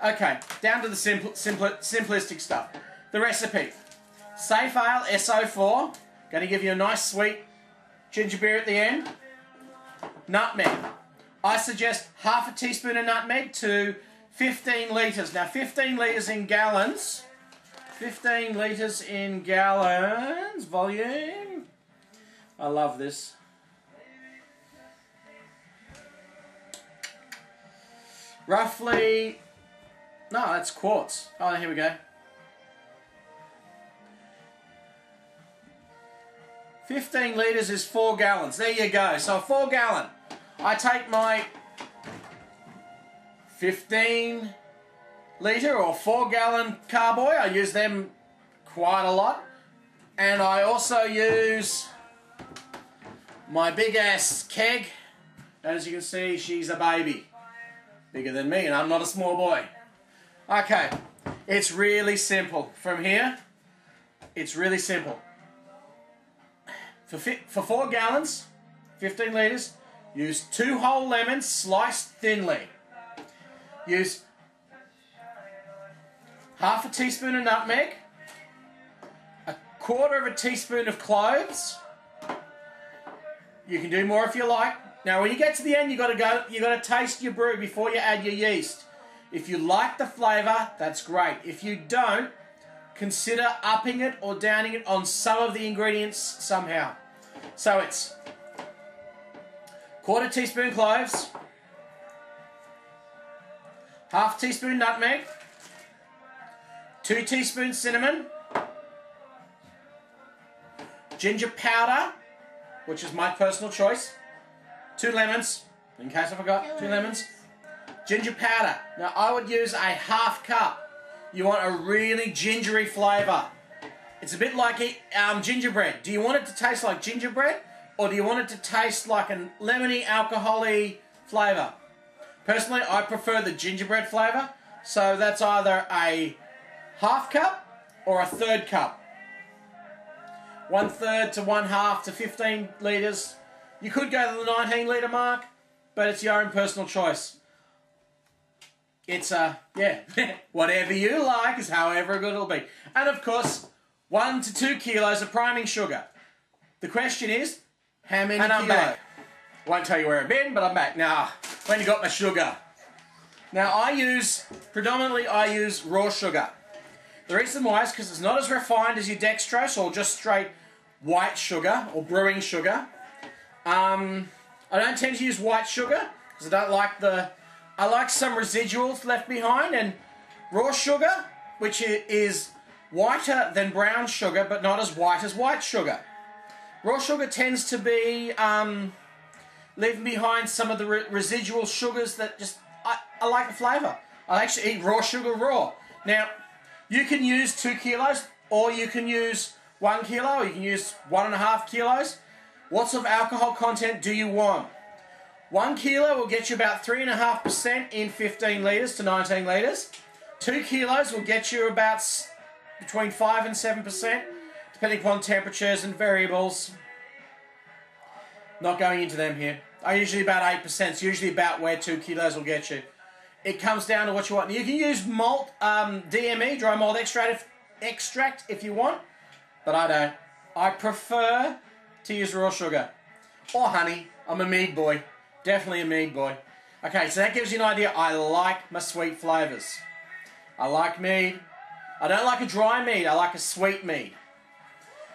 Okay, down to the simplistic stuff. The recipe. Safe Ale SO4. Going to give you a nice sweet ginger beer at the end. Nutmeg. I suggest half a teaspoon of nutmeg to 15 litres. Now 15 litres in gallons. 15 litres in gallons. Volume. I love this. Roughly... No, that's quarts. Oh, here we go. 15 litres is 4 gallons. There you go. So a 4 gallon. I take my 15 litre or 4 gallon carboy. I use them quite a lot. And I also use my big ass keg. As you can see, she's a baby. Bigger than me, and I'm not a small boy. Okay, it's really simple. From here, it's really simple. For 4 gallons, 15 litres, use 2 whole lemons sliced thinly. Use half a teaspoon of nutmeg, a quarter of a teaspoon of cloves. You can do more if you like. Now, when you get to the end, you got to taste your brew before you add your yeast. If you like the flavour, that's great. If you don't, consider upping it or downing it on some of the ingredients somehow. So it's quarter teaspoon cloves, half teaspoon nutmeg, 2 teaspoons cinnamon, ginger powder, which is my personal choice, 2 lemons, in case I forgot, 2 lemons. Ginger powder. Now I would use a half cup. You want a really gingery flavour. It's a bit like gingerbread. Do you want it to taste like gingerbread, or do you want it to taste like a lemony, alcohol-y flavour? Personally, I prefer the gingerbread flavour, so that's either a half cup or a third cup. 1/3 to 1/2 to 15 litres. You could go to the 19 litre mark, but it's your own personal choice. It's yeah, whatever you like is however good it'll be. And of course, 1 to 2 kilos of priming sugar. The question is, how many kilos? I'm back. Won't tell you where I've been, but I'm back. Now, when you got my sugar. Now, predominantly I use raw sugar. The reason why is because it's not as refined as your dextrose or just straight white sugar or brewing sugar. I don't tend to use white sugar because I don't like I like some residuals left behind, and raw sugar, which is whiter than brown sugar but not as white sugar. Raw sugar tends to be leaving behind some of the residual sugars that just, I like the flavour. I actually eat raw sugar raw. Now, you can use 2 kilos, or you can use 1 kilo, or you can use 1.5 kilos. What sort of alcohol content do you want? 1 kilo will get you about 3.5% in 15 litres to 19 litres. 2 kilos will get you about between 5 and 7%, depending upon temperatures and variables. Not going into them here. I usually about 8%. It's usually about where 2 kilos will get you. It comes down to what you want. You can use malt, DME, dry malt extract if you want, but I don't. I prefer to use raw sugar. Or honey. I'm a mead boy. Definitely a mead boy. Okay, so that gives you an idea. I like my sweet flavours. I like mead. I don't like a dry mead. I like a sweet mead.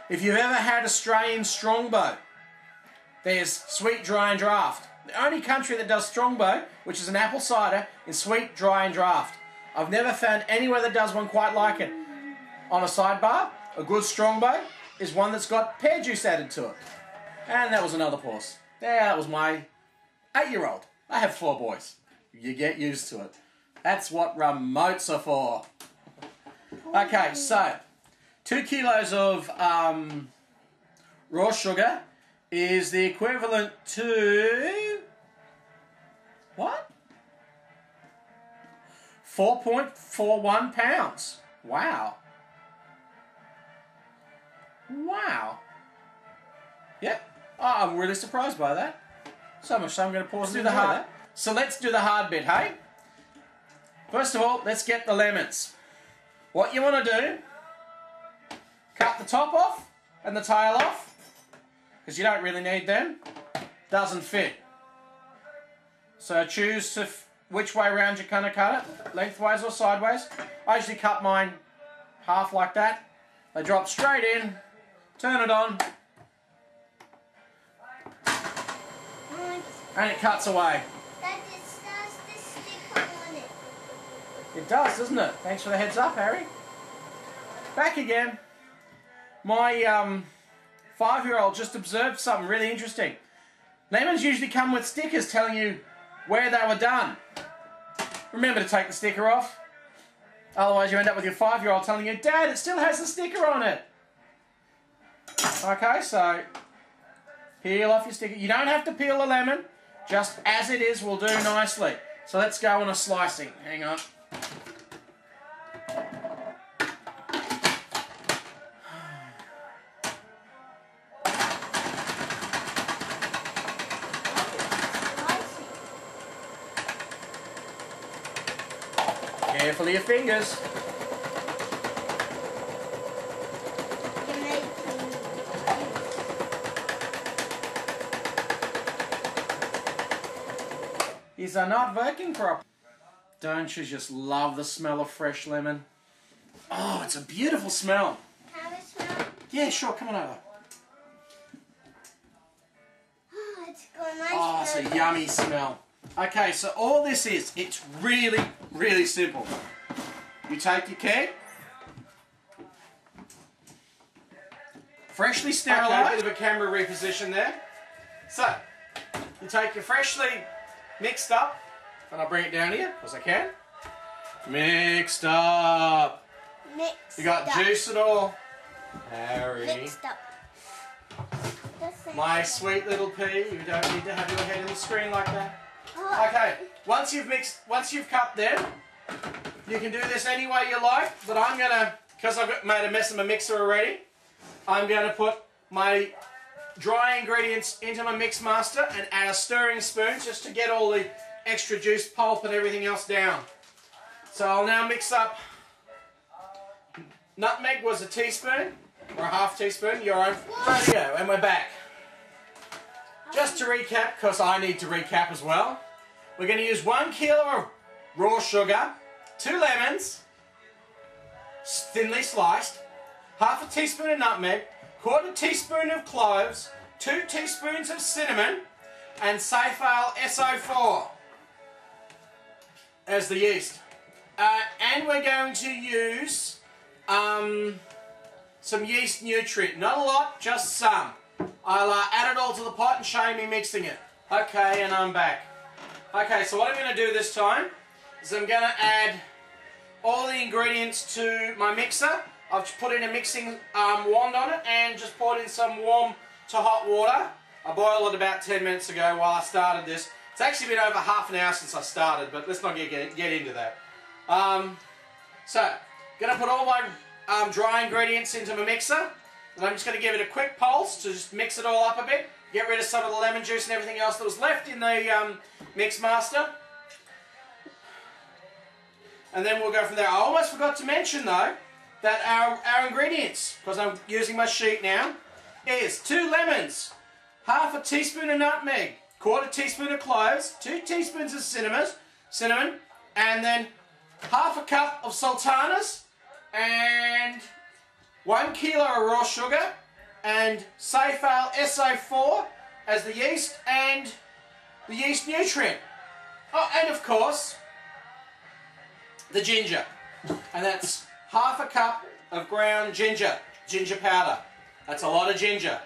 If you've ever had Australian Strongbow, there's sweet, dry and draft. The only country that does Strongbow, which is an apple cider, is sweet, dry and draft. I've never found anywhere that does one quite like it. On a sidebar, a good Strongbow is one that's got pear juice added to it. And that was another pause. Yeah, that was my 8-year-old. I have 4 boys. You get used to it. That's what remotes are for. Okay, so 2 kilos of raw sugar is the equivalent to what? 4.41 pounds. Wow. Wow. Yep. Oh, I'm really surprised by that. So much so I'm going to pause and do the hard. So let's do the hard bit, hey? First of all, let's get the lemons. What you want to do, cut the top off and the tail off, because you don't really need them. Doesn't fit. So choose which way around you're going to cut it, lengthways or sideways. I usually cut mine half like that. They drop straight in, turn it on, and it cuts away. That just does the sticker on it. It does, doesn't it? Thanks for the heads up, Harry. Back again. My 5-year-old just observed something really interesting. Lemons usually come with stickers telling you where they were done. Remember to take the sticker off. Otherwise you end up with your 5-year-old telling you, Dad, it still has the sticker on it. Okay, so peel off your sticker. You don't have to peel the lemon. Just as it is will do nicely. So let's go on a slicing. Hang on. Careful of your fingers. These are not working properly. Don't you just love the smell of fresh lemon? Oh, it's a beautiful smell. Have a smell? Yeah, sure, come on over. Oh, it's got a nice Oh, it's a yummy smell. Okay, so all this is, it's really, really simple. You take your keg, freshly sterilised. Okay, bit of a camera reposition there. So, you take your freshly mixed up, and I'll bring it down here, because I can. Mixed up. Mixed You got up. juice and all. Harry. Mixed up. My sweet little pea, you don't need to have your head in the screen like that. Oh. Okay, once you've cut them, you can do this any way you like, but I'm gonna, because I've made a mess of my mixer already, I'm gonna put my dry ingredients into my mix master and add a stirring spoon just to get all the extra juice, pulp and everything else down. So I'll now mix up, nutmeg was a teaspoon, or a half teaspoon, your own. Radio, and we're back. Just to recap, because I need to recap as well, we're going to use 1 kilo of raw sugar, 2 lemons, thinly sliced, half a teaspoon of nutmeg, 1/4 teaspoon of cloves, 2 teaspoons of cinnamon, and Safale SO4 as the yeast. And we're going to use some yeast nutrient. Not a lot, just some. I'll add it all to the pot and show me mixing it. Okay, and I'm back. Okay, so what I'm going to do this time is I'm going to add all the ingredients to my mixer. I've put in a mixing wand on it and just poured in some warm to hot water. I boiled it about 10 minutes ago while I started this. It's actually been over half an hour since I started, but let's not get into that. So, going to put all my dry ingredients into my mixer. And I'm just going to give it a quick pulse to just mix it all up a bit. Get rid of some of the lemon juice and everything else that was left in the mix master. And then we'll go from there. I almost forgot to mention though, that our ingredients, because I'm using my sheet now, is 2 lemons, half a teaspoon of nutmeg, 1/4 teaspoon of cloves, 2 teaspoons of cinnamon, and then half a cup of sultanas, and 1 kilo of raw sugar, and Safale SO4 as the yeast, and the yeast nutrient. Oh, and of course, the ginger. And that's half a cup of ground ginger powder. That's a lot of ginger.